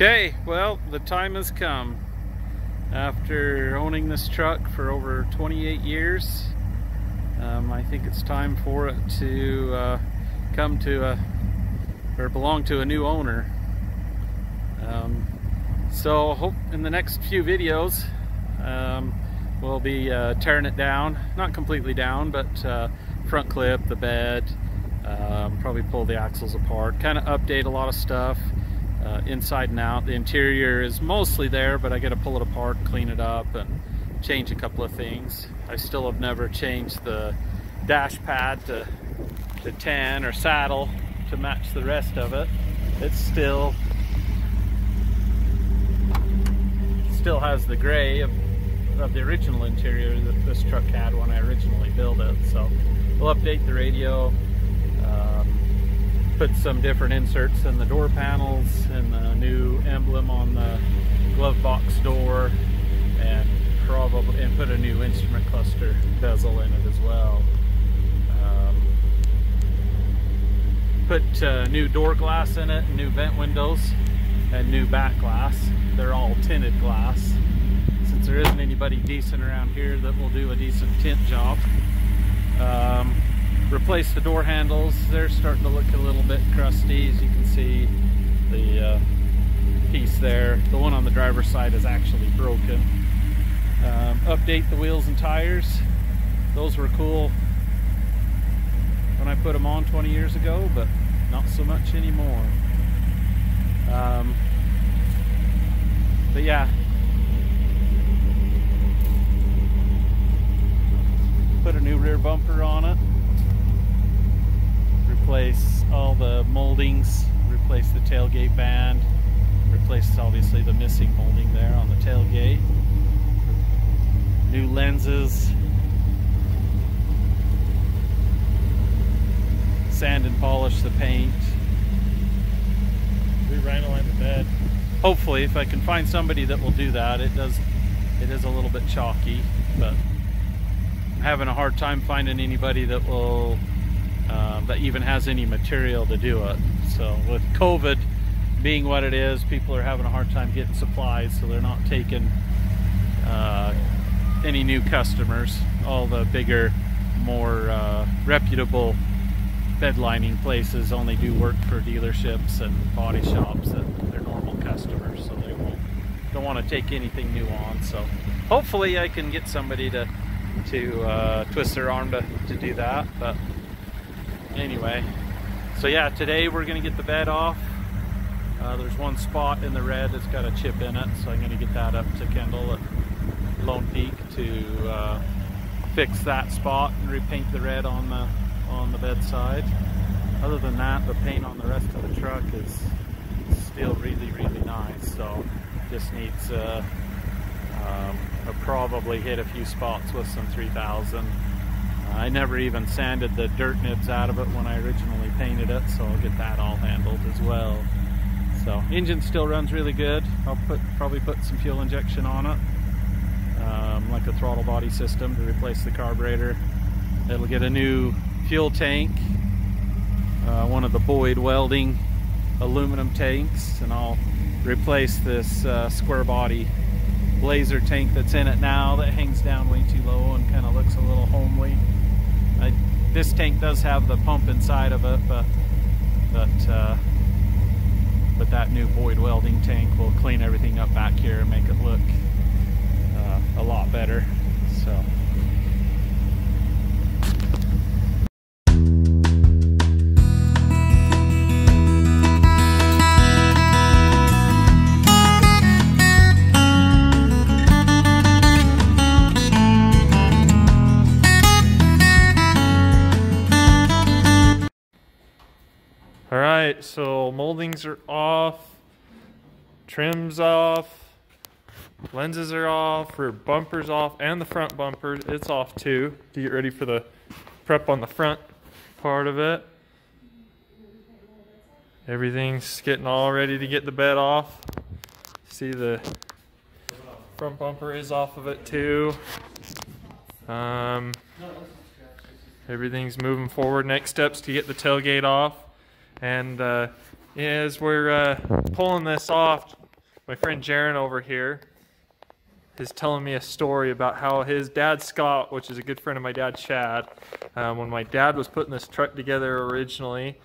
Okay, well, the time has come. After owning this truck for over 28 years, I think it's time for it to come to or belong to a new owner. So hope in the next few videos we'll be tearing it down, not completely down, but front clip the bed, probably pull the axles apart, kind of update a lot of stuff. Inside and out. The interior is mostly there, but I got to pull it apart, clean it up, and change a couple of things. I still have never changed the dash pad to 10 or saddle to match the rest of it. It still has the gray of the original interior that this truck had when I originally built it. So we'll update the radio, put some different inserts in the door panels and the new emblem on the glove box door, and put a new instrument cluster bezel in it as well. Put new door glass in it, new vent windows, and new back glass. They're all tinted glass, since there isn't anybody decent around here that will do a decent tint job. Replace the door handles. They're starting to look a little bit crusty, as you can see. The piece there, the one on the driver's side, is actually broken. Update the wheels and tires. Those were cool when I put them on 20 years ago, but not so much anymore. But yeah, put a new rear bumper on it. Replace all the moldings, replace the tailgate band, replace obviously the missing molding there on the tailgate, new lenses, sand and polish the paint, re-rhinoline the bed. Hopefully, if I can find somebody that will do that. It is a little bit chalky, but I'm having a hard time finding anybody that will that even has any material to do it. So with COVID being what it is, people are having a hard time getting supplies, so they're not taking any new customers. All the bigger, more reputable bed lining places only do work for dealerships and body shops and their normal customers, so they don't want to take anything new on. So hopefully I can get somebody to twist their arm to do that. But anyway, so yeah, today we're going to get the bed off. There's one spot in the red that's got a chip in it, so I'm going to get that up to Kendall at Lone Peak to fix that spot and repaint the red on the bedside. Other than that, the paint on the rest of the truck is still really, really nice, so just needs I'll probably hit a few spots with some 3000. I never even sanded the dirt nibs out of it when I originally painted it, so I'll get that all handled as well. So engine still runs really good. I'll probably put some fuel injection on it, like a throttle body system to replace the carburetor. It'll get a new fuel tank, one of the Boyd welding aluminum tanks, and I'll replace this square body blazer tank that's in it now that hangs down way too low and kind of looks a little homely. This tank does have the pump inside of it, but that new Boyd welding tank will clean everything up back here and make it look a lot better. So alright, so moldings are off, trim's off, lenses are off, rear bumper's off, and the front bumper, it's off too, to get ready for the prep on the front part of it. Everything's getting all ready to get the bed off. See, the front bumper is off of it too. Everything's moving forward. Next steps to get the tailgate off. And as we're pulling this off, My friend Jaron over here is telling me a story about how his dad Scott, which is a good friend of my dad Chad, when my dad was putting this truck together originally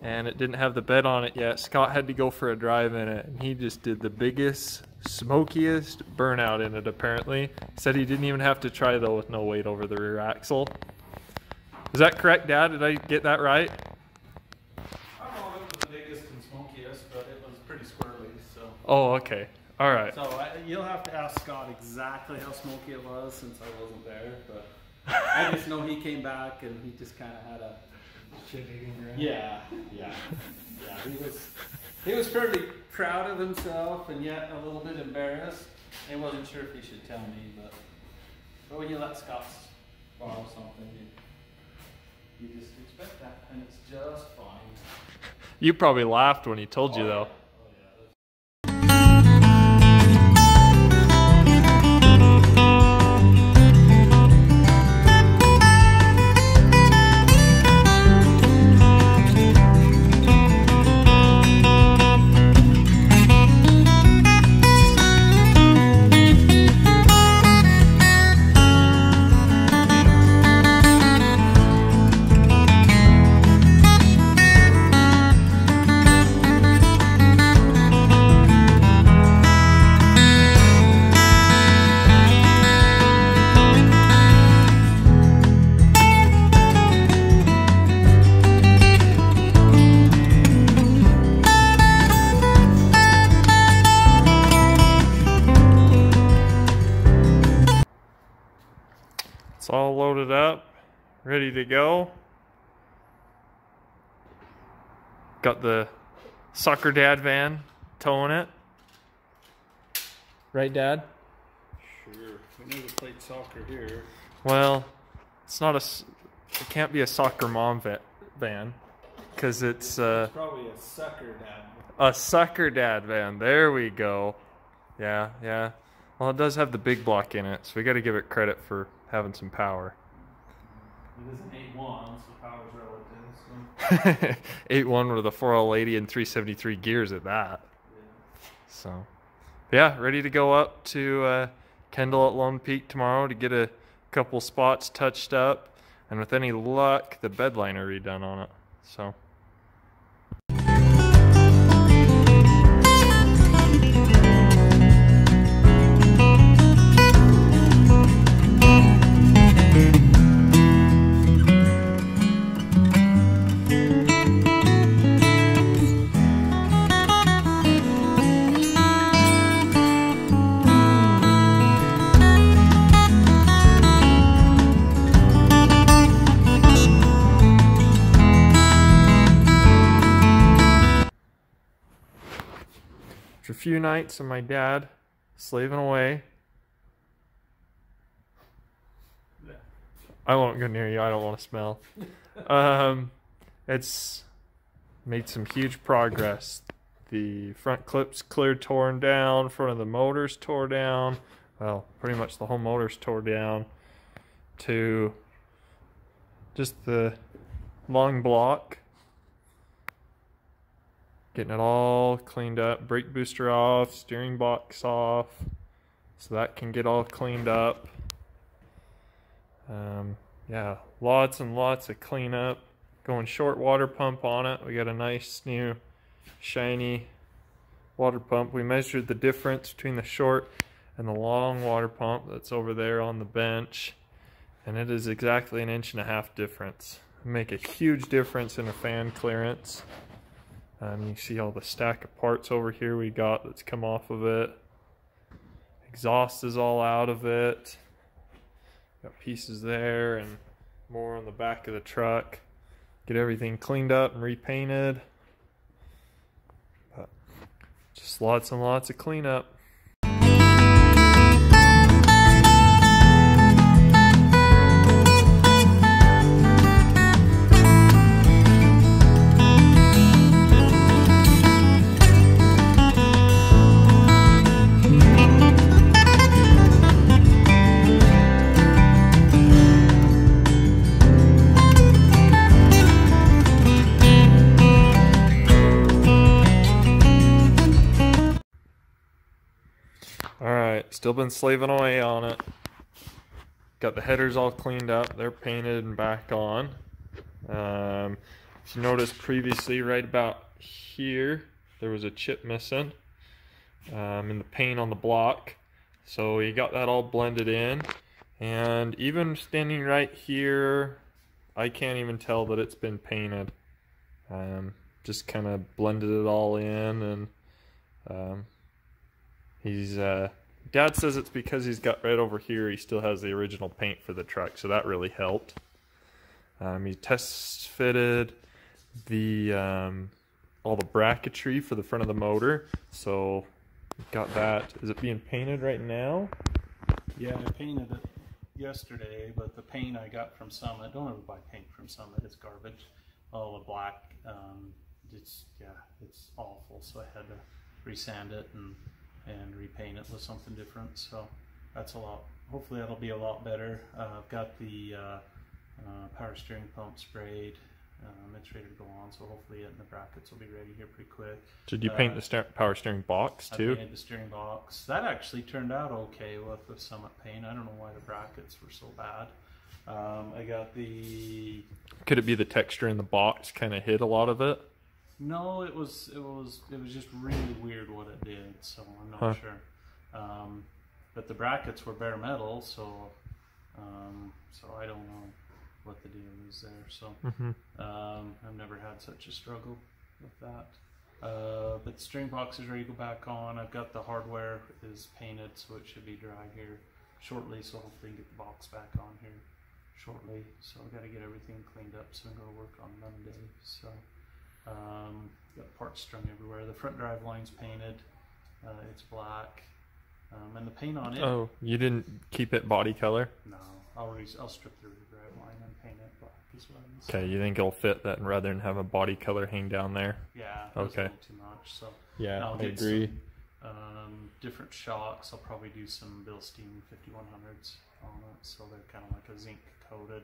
and it didn't have the bed on it yet, Scott had to go for a drive in it, and he just did the biggest, smokiest burnout in it apparently. Said he didn't even have to try though with no weight over the rear axle. Is that correct, Dad? Did I get that right? I don't know if it was the biggest and smokiest, but it was pretty squirrely, so. Oh, okay. All right. So you'll have to ask Scott exactly how smoky it was since I wasn't there, but I just know he came back and he just kind of had a yeah. He was fairly proud of himself and yet a little bit embarrassed. He wasn't sure if he should tell me, but when you let Scott borrow something, you just expect that, and it's just fine. You probably laughed when he told you though. It's all loaded up, ready to go. Got the soccer dad van towing it. Right, Dad? Sure. We never played soccer here. Well, it's not it can't be a soccer mom van, because it's probably a sucker dad. A sucker dad van. There we go. Yeah. Well, it does have the big block in it, so we got to give it credit for having some power. It is an 8.1, so power's relative. So. 8.1 with a 4L80 and 373 gears at that. Yeah. So, yeah, ready to go up to Kendall at Lone Peak tomorrow to get a couple spots touched up, and with any luck, the bed liner redone on it. So. After a few nights of my dad slaving away. I won't go near you, I don't want to smell. It's made some huge progress. The front clips clear torn down, front of the motor's tore down. Well, pretty much the whole motor's tore down to just the long block. Getting it all cleaned up, brake booster off, steering box off, so that can get all cleaned up. Yeah, lots and lots of cleanup. Going short water pump on it. We got a nice new shiny water pump. We measured the difference between the short and the long water pump that's over there on the bench, and it is exactly 1.5 inches difference. Make a huge difference in the fan clearance. You see all the stack of parts over here we got that's come off of it. Exhaust is all out of it. Got pieces there and more on the back of the truck. Get everything cleaned up and repainted. But just lots and lots of cleanup. Yep, still been slaving away on it. Got the headers all cleaned up. They're painted and back on. If you noticed previously, right about here, there was a chip missing in the paint on the block. So we got that all blended in. And even standing right here, I can't even tell that it's been painted. Just kind of blended it all in, and Dad says it's because he's got right over here, he still has the original paint for the truck, so that really helped. He test fitted the all the bracketry for the front of the motor, so got that. Is it being painted right now? Yeah, I painted it yesterday, but the paint I got from Summit, don't ever buy paint from Summit, it's garbage. All the black, it's awful, so I had to resand it and repaint it with something different, so that's a lot. Hopefully that'll be a lot better. I've got the power steering pump sprayed. It's ready to go on, so hopefully it and the brackets will be ready here pretty quick. Did you paint the power steering box too? I painted the steering box. That actually turned out okay with the Summit paint. I don't know why the brackets were so bad. I got the... Could it be the texture in the box kind of hid a lot of it? No, it was just really weird what it did, so I'm not sure. But the brackets were bare metal, so I don't know what the deal is there. So I've never had such a struggle with that. But the steering box is ready to go back on. I've got the hardware is painted, so it should be dry here shortly. So hopefully get the box back on here shortly. So I got to get everything cleaned up, so I'm going to work on Monday. So got parts strung everywhere. The front drive line's painted. It's black, and the paint on it. Oh, you didn't keep it body color? No, I'll strip the rear drive line and paint it black as well. Okay, you think it'll fit that rather than have a body color hang down there? Yeah. Okay. A little too much. So yeah, I'll I agree. Some, different shocks. I'll probably do some Bilstein 5100s on it, so they're kind of like a zinc coated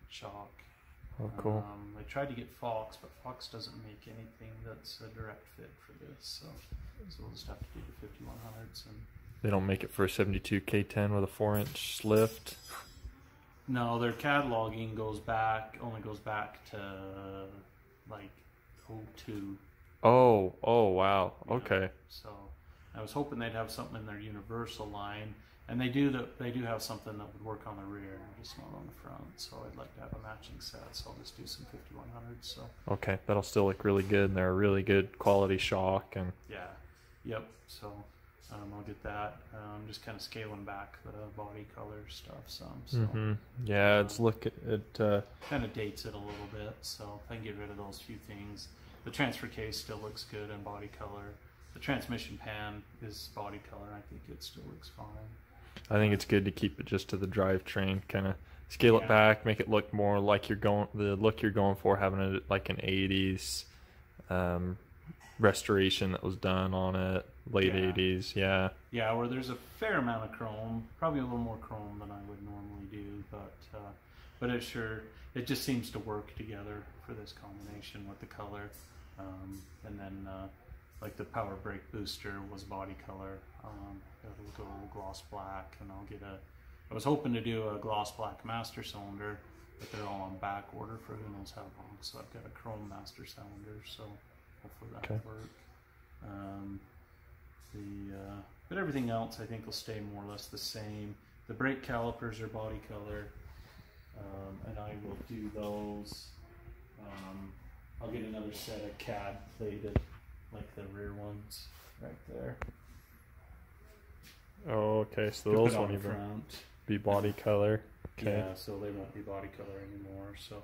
shock. Oh, cool. I tried to get Fox, but Fox doesn't make anything that's a direct fit for this, so we'll just have to do the 5100s. And they don't make it for a 72 K10 with a 4-inch lift? No, their cataloging only goes back to like 02. Oh, wow. Yeah. Okay. So I was hoping they'd have something in their universal line. And they do have something that would work on the rear, just not on the front. So I'd like to have a matching set. So I'll just do some 5100s. So okay, that'll still look really good. And they're a really good quality shock. And yeah, yep. So I'll get that. I'm just kind of scaling back the body color stuff some. So yeah, it's kind of dates it a little bit. So if I can get rid of those few things, the transfer case still looks good in body color. The transmission pan is body color. I think it still looks fine. I think it's good to keep it just to the drivetrain, kind of scale it back, make it look more like the look you're going for, having it like an 80s restoration that was done on it, late 80s, yeah. Yeah, where there's a fair amount of chrome, probably a little more chrome than I would normally do, but it just seems to work together for this combination with the color, and then like the power brake booster was body color. It'll go gloss black, and I was hoping to do a gloss black master cylinder, but they're all on back order for who knows how long. So I've got a chrome master cylinder, so hopefully that'll work. But everything else I think will stay more or less the same. The brake calipers are body color, and I will do those. I'll get another set of CAD plated, like the rear ones right there. Oh, okay, so those won't even be body color. Okay. Yeah, so they won't be body color anymore. So,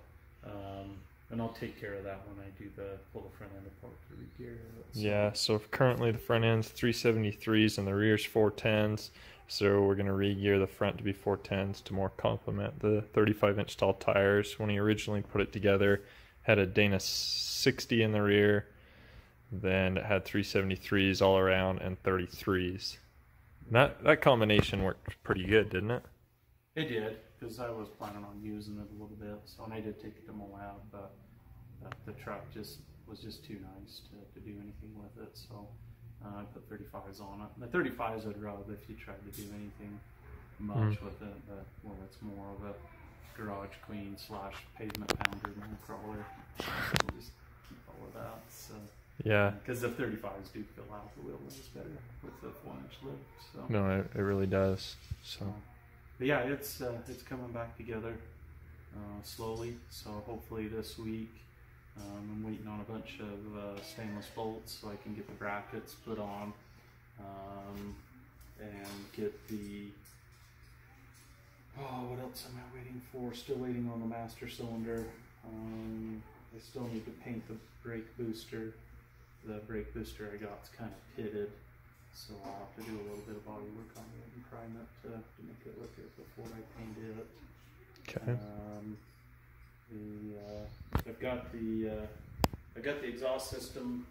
and I'll take care of that when I do pull the front end apart to re-gear. Yeah, so currently the front end's 373s and the rear's 410s. So we're going to re-gear the front to be 410s to more complement the 35-inch tall tires. When he originally put it together, had a Dana 60 in the rear. Then it had 373s all around and 33s. That combination worked pretty good, didn't it? It did, because I was planning on using it a little bit. So I did take it to Moab, but the truck was just too nice to do anything with it. So I put 35s on it. The 35s would rub if you tried to do anything much with it, but well, it's more of a garage queen / pavement pounder than a crawler. We'll just keep all of that. So Yeah. because the 35s do fill out the wheelbase better with the 4-inch lift. So No, it really does. So but yeah, it's coming back together slowly. So hopefully this week. I'm waiting on a bunch of stainless bolts so I can get the brackets put on and get the, what else am I waiting for? Still waiting on the master cylinder. I still need to paint the brake booster. The brake booster I got's kind of pitted, so I'll have to do a little bit of body work on it and prime it to make it look good before I paint it. okay. I've got the exhaust system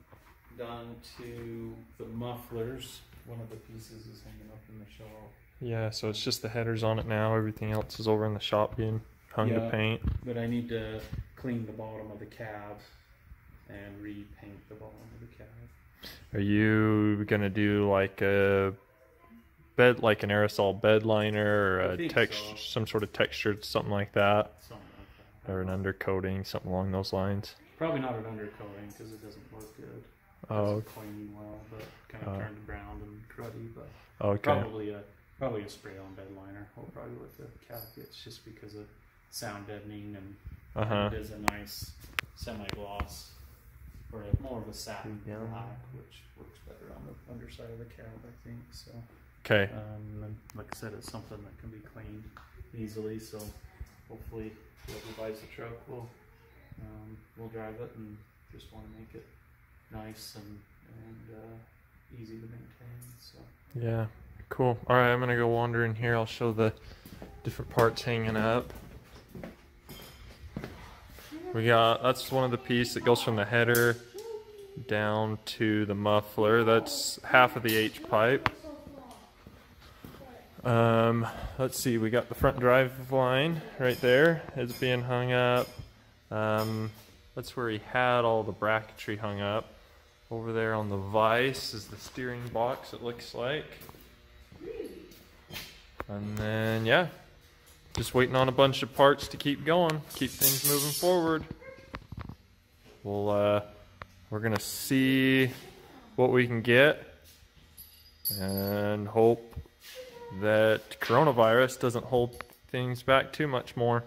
done to the mufflers. One of the pieces is hanging up in the shop. Yeah, so it's just the headers on it now. Everything else is over in the shop being hung to paint. But I need to clean the bottom of the cab and repaint the bottom of the cab. Are you gonna do like a bed, like an aerosol bed liner, or a texture, some sort of textured something like that? Something like that. Or an undercoating, something along those lines? Probably not an undercoating because it doesn't look good. Oh, Doesn't clean well, but kind of turned brown and cruddy. But okay. probably a spray-on bed liner. Or probably with the cap kits, just because of sound deadening and it is a nice semi-gloss or more of a satin black, which works better on the underside of the cab, I think. So. Okay. And like I said, it's something that can be cleaned easily. So hopefully, whoever buys the truck will drive it and just want to make it nice and easy to maintain. So Yeah, cool. All right, I'm gonna go wander in here. I'll show the different parts hanging up. That's one of the pieces that goes from the header down to the muffler. That's half of the H pipe. Let's see, we got the front drive line right there. It's being hung up. That's where he had all the bracketry hung up. Over there on the vise is the steering box, it looks like. And then, yeah, just waiting on a bunch of parts to keep going, keep things moving forward. We're gonna see what we can get and hope that coronavirus doesn't hold things back too much more.